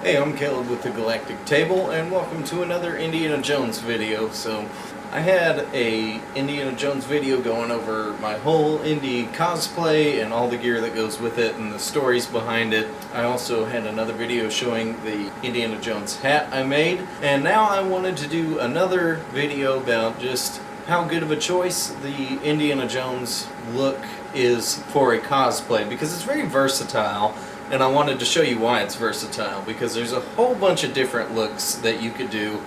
Hey, I'm Caleb with the Galactic Table, and welcome to another Indiana Jones video. So, I had a Indiana Jones video going over my whole Indy cosplay and all the gear that goes with it and the stories behind it. I also had another video showing the Indiana Jones hat I made, and now I wanted to do another video about just how good of a choice the Indiana Jones look is for a cosplay, because it's very versatile. And I wanted to show you why it's versatile, because there's a whole bunch of different looks that you could do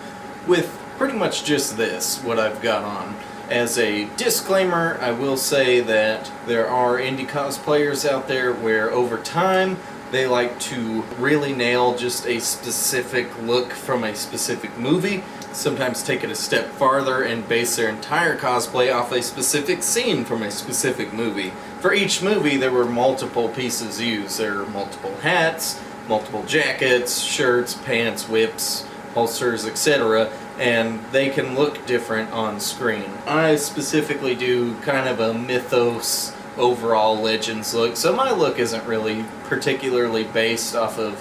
with pretty much just this, what I've got on. As a disclaimer, I will say that there are indie cosplayers out there where over time they like to really nail just a specific look from a specific movie, sometimes take it a step farther and base their entire cosplay off a specific scene from a specific movie. For each movie there were multiple pieces used. There were multiple hats, multiple jackets, shirts, pants, whips, holsters, etc. and they can look different on screen. I specifically do kind of a mythos overall Legends look, so my look isn't really particularly based off of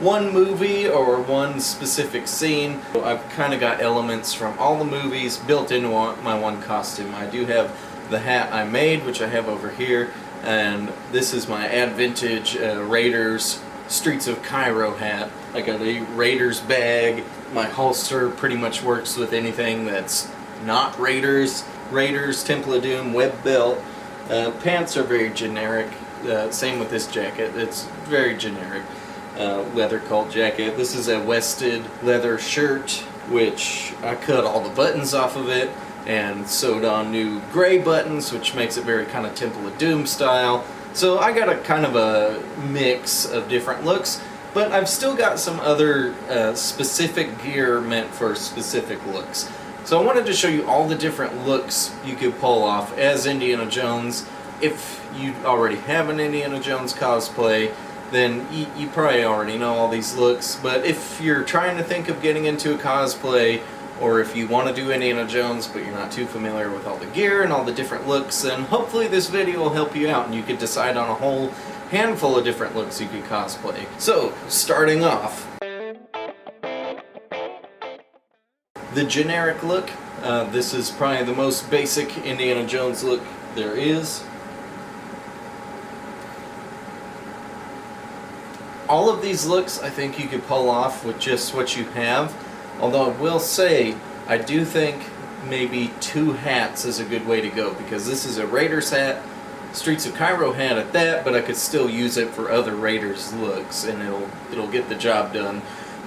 one movie or one specific scene. I've kind of got elements from all the movies built into my one costume. I do have the hat I made, which I have over here, and this is my Ad Vintage Raiders Streets of Cairo hat. I got a Raiders bag. My holster pretty much works with anything that's not Raiders. Raiders, Temple of Doom, web belt. Pants are very generic. Same with this jacket. It's very generic. Leather cult jacket. This is a wested leather shirt, which I cut all the buttons off of it and sewed on new gray buttons, which makes it very kind of Temple of Doom style. So I got a kind of a mix of different looks, but I've still got some other specific gear meant for specific looks. So I wanted to show you all the different looks you could pull off as Indiana Jones. If you already have an Indiana Jones cosplay, then you probably already know all these looks. But if you're trying to think of getting into a cosplay, or if you want to do Indiana Jones but you're not too familiar with all the gear and all the different looks, then hopefully this video will help you out and you could decide on a whole handful of different looks you could cosplay. So, starting off, the generic look. This is probably the most basic Indiana Jones look there is. All of these looks I think you could pull off with just what you have, although I will say I do think maybe two hats is a good way to go, because this is a Raiders hat, Streets of Cairo hat at that, but I could still use it for other Raiders looks and it'll get the job done.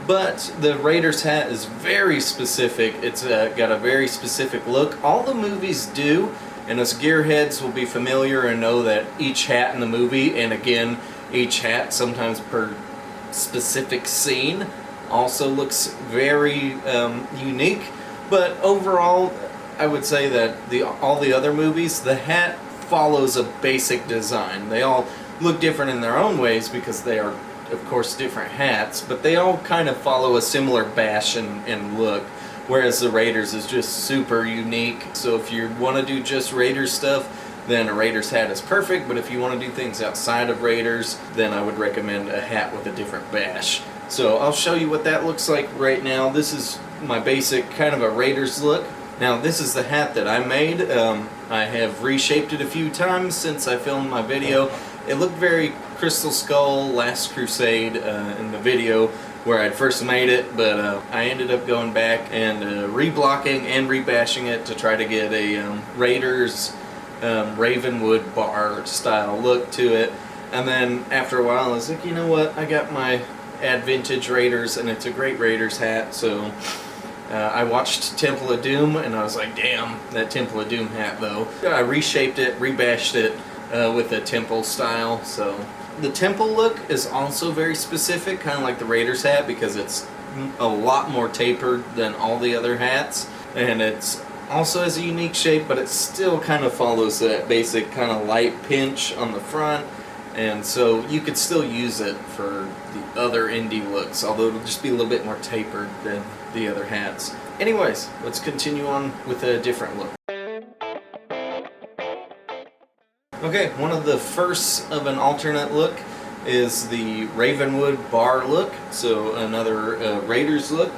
But the Raiders hat is very specific. It's got a very specific look. All the movies do, and us gearheads will be familiar and know that each hat in the movie, and again each hat sometimes per specific scene, also looks very unique. But overall I would say that all the other movies, the hat follows a basic design. They all look different in their own ways because they are of course different hats, but they all kind of follow a similar bash and look, whereas the Raiders is just super unique. So if you want to do just Raiders stuff, then a Raiders hat is perfect, but if you want to do things outside of Raiders, then I would recommend a hat with a different bash. So I'll show you what that looks like right now. This is my basic kind of a Raiders look. Now this is the hat that I made. I have reshaped it a few times since I filmed my video. It looked very Crystal Skull, Last Crusade in the video where I'd first made it, but I ended up going back and reblocking and rebashing it to try to get a Raiders Ravenwood Bar style look to it. And then after a while I was like, you know what, I got my Ad Vintage Raiders and it's a great Raiders hat, so I watched Temple of Doom and I was like, damn, that Temple of Doom hat though. I reshaped it, rebashed it with a Temple style. So the Temple look is also very specific, kind of like the Raiders hat, because it's a lot more tapered than all the other hats, and it's also has a unique shape, but it still kind of follows that basic kind of light pinch on the front, and so you could still use it for the other indie looks, although it'll just be a little bit more tapered than the other hats. Anyways, let's continue on with a different look. Okay, one of the firsts of an alternate look is the Ravenwood Bar look, so another Raiders look.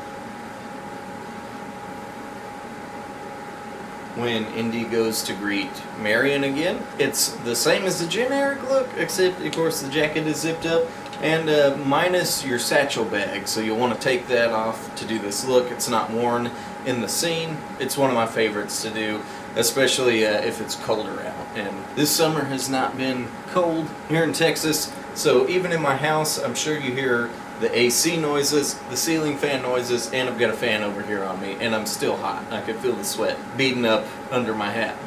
When Indy goes to greet Marion again. It's the same as the generic look, except of course the jacket is zipped up, and minus your satchel bag, so you'll want to take that off to do this look. It's not worn in the scene. It's one of my favorites to do, especially if it's colder out. And this summer has not been cold here in Texas, so even in my house, I'm sure you hear the AC noises, the ceiling fan noises, and I've got a fan over here on me, and I'm still hot. I can feel the sweat beating up under my hat.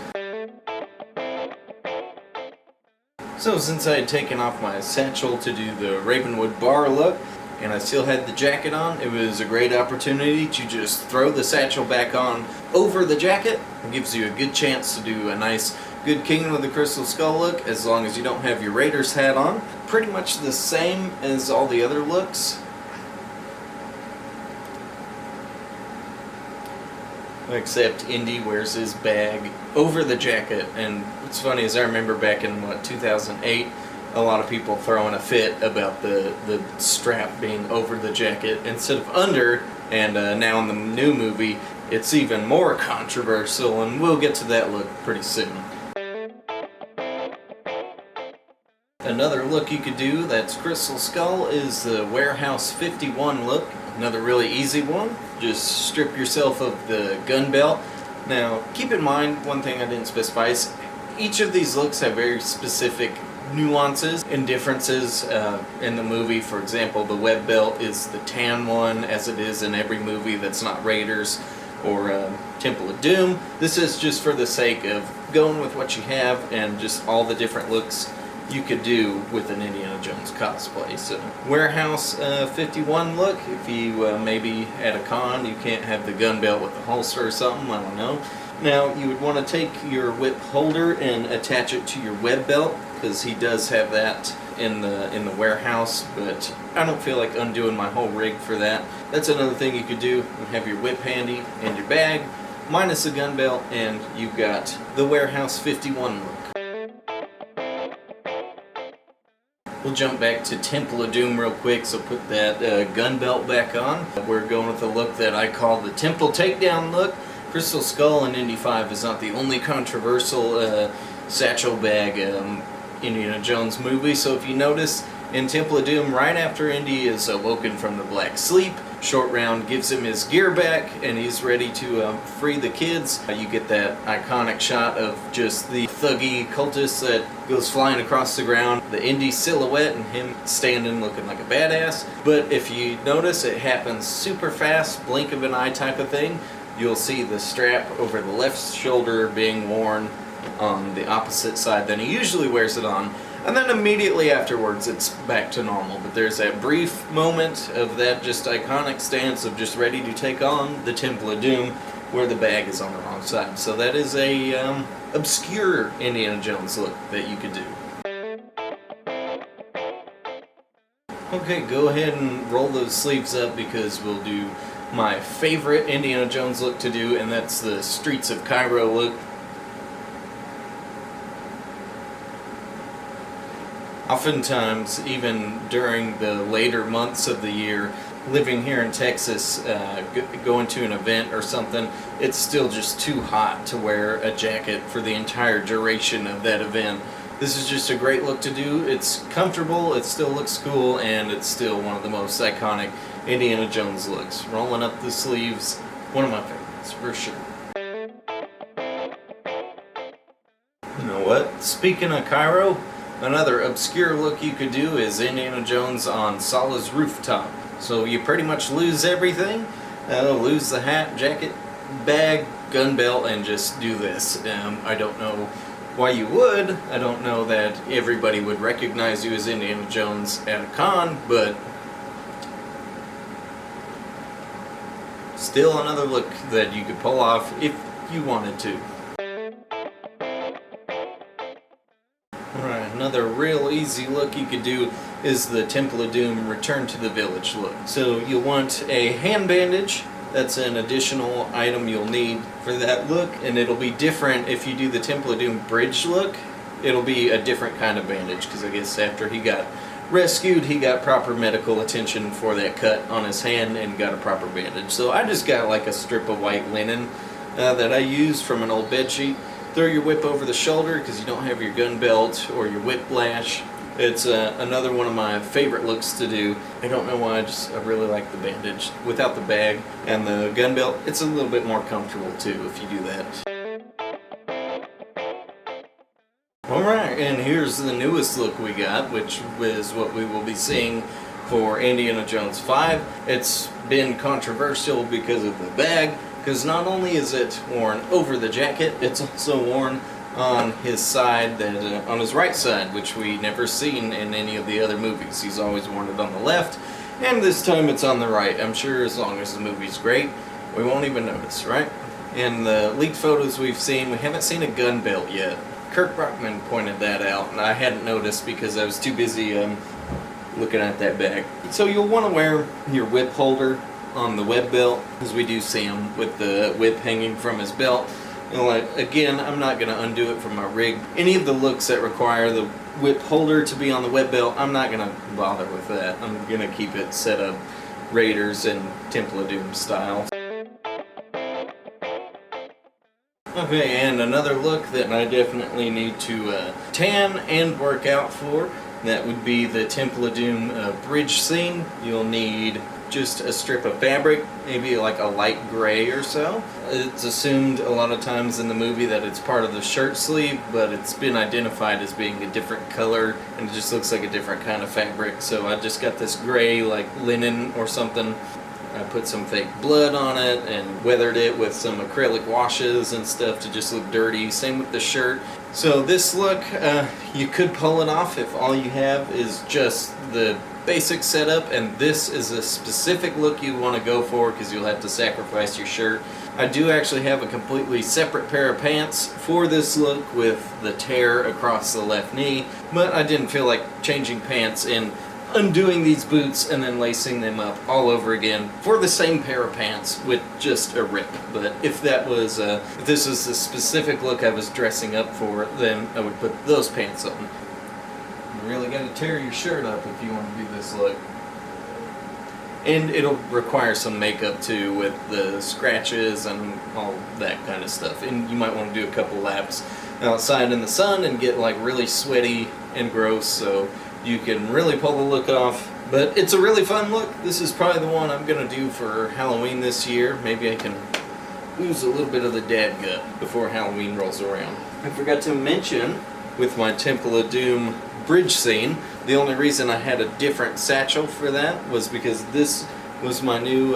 So since I had taken off my satchel to do the Ravenwood Bar look, and I still had the jacket on, it was a great opportunity to just throw the satchel back on over the jacket. It gives you a good chance to do a nice, good Kingdom of the Crystal Skull look, as long as you don't have your Raiders hat on. Pretty much the same as all the other looks. Except Indy wears his bag over the jacket, and what's funny is I remember back in, 2008, a lot of people throwing a fit about the strap being over the jacket instead of under, and now in the new movie it's even more controversial, and we'll get to that look pretty soon. Another look you could do that's Crystal Skull is the Warehouse 51 look. Another really easy one. Just strip yourself of the gun belt. Now, keep in mind, one thing I didn't specify is each of these looks have very specific nuances and differences in the movie. For example, the web belt is the tan one, as it is in every movie that's not Raiders or Temple of Doom. This is just for the sake of going with what you have and just all the different looks you could do with an Indiana Jones cosplay. So, Warehouse 51 look, if you maybe at a con you can't have the gun belt with the holster or something, I don't know. Now, you would want to take your whip holder and attach it to your web belt, because he does have that in the warehouse, but I don't feel like undoing my whole rig for that. That's another thing you could do. You have your whip handy and your bag, minus the gun belt, and you've got the Warehouse 51 look. We'll jump back to Temple of Doom real quick, so put that gun belt back on. We're going with the look that I call the Temple Takedown look. Crystal Skull in Indy 5 is not the only controversial satchel bag Indiana Jones movie, so if you notice, in Temple of Doom, right after Indy is awoken from the black sleep, Short Round gives him his gear back, and he's ready to free the kids. You get that iconic shot of just the thuggy cultist that goes flying across the ground, the Indy silhouette, and him standing looking like a badass. But if you notice, it happens super fast, blink of an eye type of thing. You'll see the strap over the left shoulder being worn on the opposite side than he usually wears it on. And then immediately afterwards, it's back to normal. But there's that brief moment of that just iconic stance of just ready to take on the Temple of Doom, where the bag is on the wrong side. So that is a obscure Indiana Jones look that you could do. Okay, go ahead and roll those sleeves up, because we'll do my favorite Indiana Jones look to do, and that's the Streets of Cairo look. Oftentimes, even during the later months of the year, living here in Texas, going to an event or something, it's still just too hot to wear a jacket for the entire duration of that event. This is just a great look to do. It's comfortable, it still looks cool, and it's still one of the most iconic Indiana Jones looks. Rolling up the sleeves, one of my favorites, for sure. You know what? Speaking of Cairo, another obscure look you could do is Indiana Jones on Sallah's rooftop. So you pretty much lose everything. Lose the hat, jacket, bag, gun belt, and just do this. I don't know why you would. I don't know that everybody would recognize you as Indiana Jones at a con, but still another look that you could pull off if you wanted to. Alright, another real easy look you could do is the Temple of Doom Return to the Village look. So you'll want a hand bandage. That's an additional item you'll need for that look, and it'll be different if you do the Temple of Doom bridge look. It'll be a different kind of bandage, because I guess after he got rescued, he got proper medical attention for that cut on his hand and got a proper bandage. So I just got like a strip of white linen that I used from an old bed sheet. Throw your whip over the shoulder because you don't have your gun belt or your whiplash. It's another one of my favorite looks to do. I don't know why, I really like the bandage. Without the bag and the gun belt, it's a little bit more comfortable too if you do that. Alright, and here's the newest look we got, which is what we will be seeing for Indiana Jones 5. It's been controversial because of the bag, because not only is it worn over the jacket, it's also worn on his side, on his right side, which we never seen in any of the other movies. He's always worn it on the left, and this time it's on the right. I'm sure as long as the movie's great, we won't even notice, right? In the leaked photos we've seen, we haven't seen a gun belt yet. Kirk Brockman pointed that out, and I hadn't noticed because I was too busy looking at that bag. So you'll want to wear your whip holder on the web belt, because we do see him with the whip hanging from his belt. And like, again, I'm not going to undo it from my rig. Any of the looks that require the whip holder to be on the web belt, I'm not going to bother with that. I'm going to keep it set up Raiders and Temple of Doom style. Okay, and another look that I definitely need to tan and work out for, that would be the Temple of Doom bridge scene. You'll need just a strip of fabric, maybe like a light gray or so. It's assumed a lot of times in the movie that it's part of the shirt sleeve, but it's been identified as being a different color, and it just looks like a different kind of fabric. So I just got this gray, like linen or something. I put some fake blood on it and weathered it with some acrylic washes and stuff to just look dirty. Same with the shirt. So this look, you could pull it off if all you have is just the basic setup, and this is a specific look you want to go for because you'll have to sacrifice your shirt. I do actually have a completely separate pair of pants for this look with the tear across the left knee, but I didn't feel like changing pants and undoing these boots and then lacing them up all over again for the same pair of pants with just a rip. But if that was if this was the specific look I was dressing up for, then I would put those pants on. You really got to tear your shirt up if you want to do this look. And it'll require some makeup too, with the scratches and all that kind of stuff. And you might want to do a couple laps outside in the sun and get like really sweaty and gross, so you can really pull the look off. But it's a really fun look. This is probably the one I'm going to do for Halloween this year. Maybe I can lose a little bit of the dad gut before Halloween rolls around. I forgot to mention, with my Temple of Doom bridge scene, the only reason I had a different satchel for that was because this was my new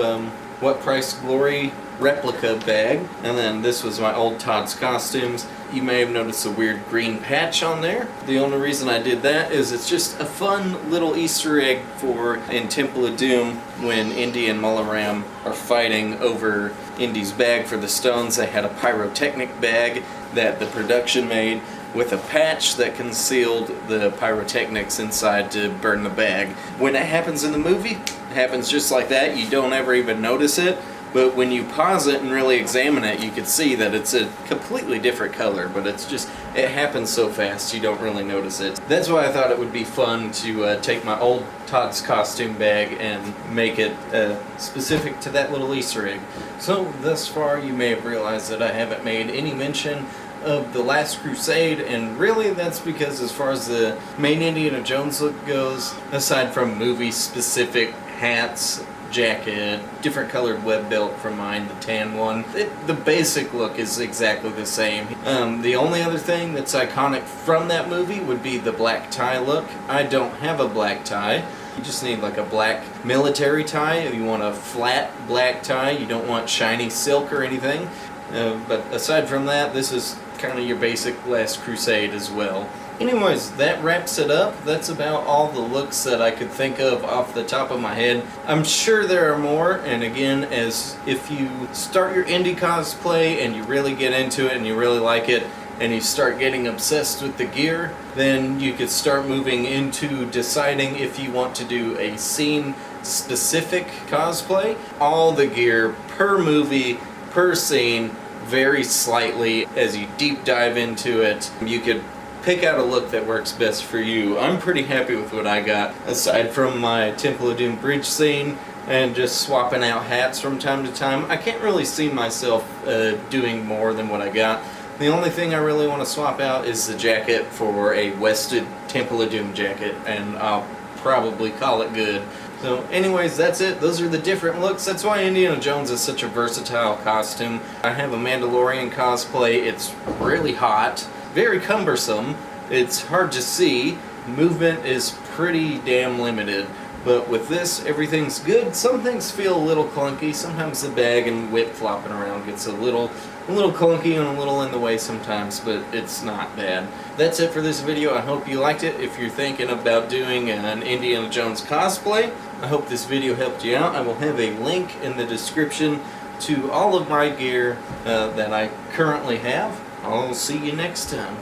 What Price Glory replica bag, and then this was my old Todd's Costumes. You may have noticed a weird green patch on there. The only reason I did that is it's just a fun little Easter egg for in Temple of Doom when Indy and Mularam are fighting over Indy's bag for the stones. They had a pyrotechnic bag that the production made with a patch that concealed the pyrotechnics inside to burn the bag. When it happens in the movie, it happens just like that. You don't ever even notice it. But when you pause it and really examine it, you can see that it's a completely different color, but it's just, it happens so fast you don't really notice it. That's why I thought it would be fun to take my old Todd's Costume bag and make it specific to that little Easter egg. So thus far you may have realized that I haven't made any mention of The Last Crusade, and really that's because as far as the main Indiana Jones look goes, aside from movie-specific hats, jacket, different colored web belt from mine, the tan one, the basic look is exactly the same. The only other thing that's iconic from that movie would be the black tie look. I don't have a black tie. You just need like a black military tie. If you want a flat black tie, you don't want shiny silk or anything. But aside from that, this is kind of your basic Last Crusade as well. Anyways, that wraps it up. That's about all the looks that I could think of off the top of my head. I'm sure there are more, and again, as if you start your indie cosplay and you really get into it and you really like it, and you start getting obsessed with the gear, then you could start moving into deciding if you want to do a scene-specific cosplay. All the gear per movie, per scene, very slightly. As you deep dive into it, you could pick out a look that works best for you. I'm pretty happy with what I got, aside from my Temple of Doom bridge scene and just swapping out hats from time to time. I can't really see myself doing more than what I got. The only thing I really want to swap out is the jacket for a Wested Temple of Doom jacket, and I'll probably call it good. So anyways, that's it. Those are the different looks. That's why Indiana Jones is such a versatile costume. I have a Mandalorian cosplay. It's really hot, very cumbersome. It's hard to see. Movement is pretty damn limited. But with this, everything's good. Some things feel a little clunky. Sometimes the bag and whip flopping around gets a little clunky and a little in the way sometimes, but it's not bad. That's it for this video. I hope you liked it. If you're thinking about doing an Indiana Jones cosplay, I hope this video helped you out. I will have a link in the description to all of my gear that I currently have. I'll see you next time.